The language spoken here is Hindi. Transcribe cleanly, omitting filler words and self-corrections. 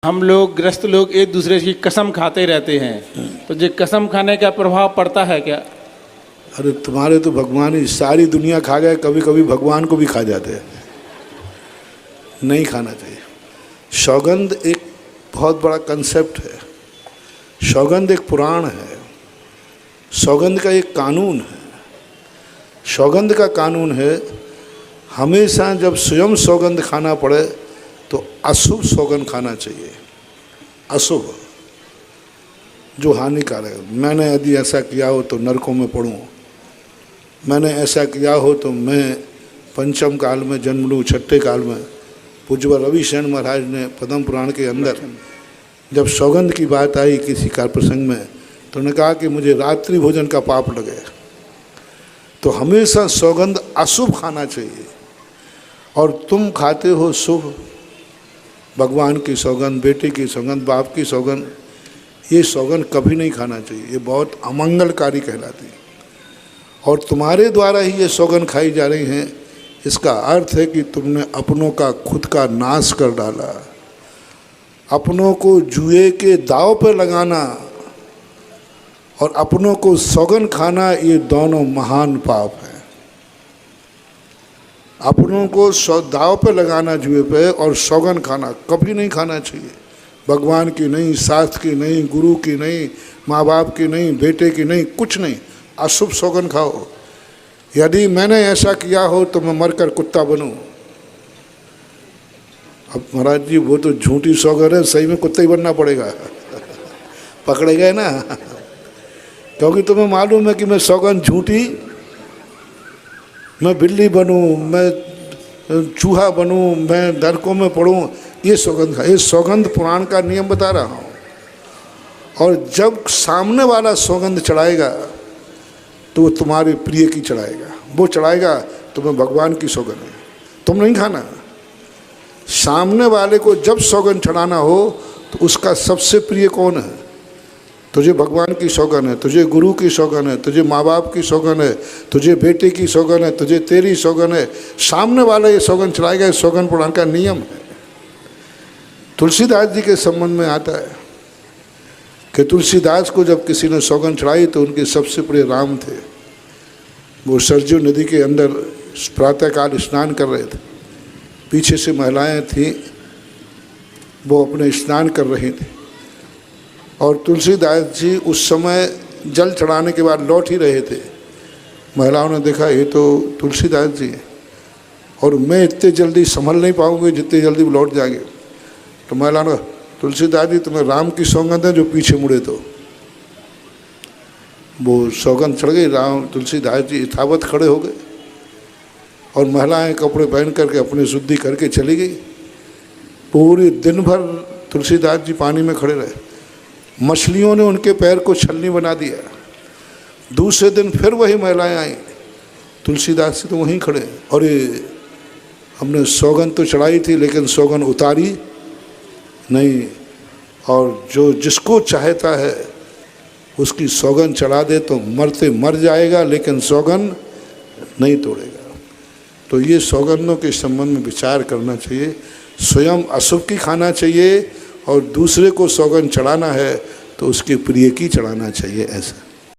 हम लोग ग्रस्त लोग एक दूसरे की कसम खाते रहते हैं, तो ये कसम खाने का प्रभाव पड़ता है क्या? अरे तुम्हारे तो भगवान ही सारी दुनिया खा गए, कभी कभी भगवान को भी खा जाते हैं। नहीं खाना चाहिए। सौगंध एक बहुत बड़ा कंसेप्ट है। सौगंध एक पुराण है। सौगंध का एक कानून है। सौगंध का कानून है, हमेशा जब स्वयं सौगंध खाना पड़े तो अशुभ सौगंध खाना चाहिए। अशुभ जो हानिकारक है। मैंने यदि ऐसा किया हो तो नरकों में पड़ूँ, मैंने ऐसा किया हो तो मैं पंचम काल में जन्म लूँ, छठे काल में। पूज्य रविशरण महाराज ने पद्म पुराण के अंदर जब सौगंध की बात आई किसी कार प्रसंग में, तो उन्होंने कहा कि मुझे रात्रि भोजन का पाप लगे। तो हमेशा सौगंध अशुभ खाना चाहिए, और तुम खाते हो शुभ। भगवान की सौगंध, बेटे की सौगंध, बाप की सौगंध, ये सौगंध कभी नहीं खाना चाहिए। ये बहुत अमंगलकारी कहलाती है, और तुम्हारे द्वारा ही ये सौगंध खाई जा रही हैं। इसका अर्थ है कि तुमने अपनों का खुद का नाश कर डाला। अपनों को जुए के दांव पर लगाना और अपनों को सौगंध खाना, ये दोनों महान पाप हैं। अपनों को दांव पे लगाना जुए पे, और सौगंध खाना कभी नहीं खाना चाहिए। भगवान की नहीं, शास्त्र की नहीं, गुरु की नहीं, माँ बाप की नहीं, बेटे की नहीं, कुछ नहीं। अशुभ सौगंध खाओ। यदि मैंने ऐसा किया हो तो मैं मरकर कुत्ता बनूं। अब महाराज जी वो तो झूठी सौगंध है, सही में कुत्ता ही बनना पड़ेगा। पकड़े गए ना, क्योंकि तुम्हें मालूम है कि मैं सौगंध झूठी, मैं बिल्ली बनूं, मैं चूहा बनूं, मैं नरकों में पड़ूं, ये सौगंध। ये सौगंध पुराण का नियम बता रहा हूँ। और जब सामने वाला सौगंध चढ़ाएगा तो वो तुम्हारे प्रिय की चढ़ाएगा। वो चढ़ाएगा तुम्हें भगवान की सौगंध है, तुम नहीं खाना। सामने वाले को जब सौगंध चढ़ाना हो तो उसका सबसे प्रिय कौन है? तुझे भगवान की सौगंध है, तुझे गुरु की सौगंध है, तुझे माँ बाप की सौगंध है, तुझे बेटे की सौगंध है, तुझे तेरी सौगंध है। सामने वाला ये सौगंध चढ़ाएगा। ये सौगंध पुराण का नियम है। तुलसीदास जी के संबंध में आता है कि तुलसीदास को जब किसी ने सौगंध चढ़ाई तो उनके सबसे प्रिय राम थे। वो सरजू नदी के अंदर प्रातःकाल स्नान कर रहे थे। पीछे से महिलाएं थीं, वो अपने स्नान कर रही थी, और तुलसीदास जी उस समय जल चढ़ाने के बाद लौट ही रहे थे। महिलाओं ने देखा ये तो तुलसीदास जी हैं, और मैं इतने जल्दी संभल नहीं पाऊंगी जितनी जल्दी वो लौट जाएंगे। तो महिलाओं ने, तुलसीदास जी तुम्हें राम की सौगंध है जो पीछे मुड़े। तो वो सौगंध चढ़ गई। राम तुलसीदास जी यथावत खड़े हो गए, और महिलाएं कपड़े पहन करके अपनी शुद्धि करके चली गई। पूरे दिन भर तुलसीदास जी पानी में खड़े रहे। मछलियों ने उनके पैर को छलनी बना दिया। दूसरे दिन फिर वही महिलाएं आई, तुलसीदास जी तो वहीं खड़े, और ये हमने सौगंध तो चढ़ाई थी लेकिन सौगंध उतारी नहीं। और जो जिसको चाहता है उसकी सौगंध चढ़ा दे तो मरते मर जाएगा, लेकिन सौगंध नहीं तोड़ेगा। तो ये सौगंधों के संबंध में विचार करना चाहिए। स्वयं अशुभ की खाना चाहिए, और दूसरे को सौगंध चढ़ाना है तो उसके प्रिय की चढ़ाना चाहिए। ऐसा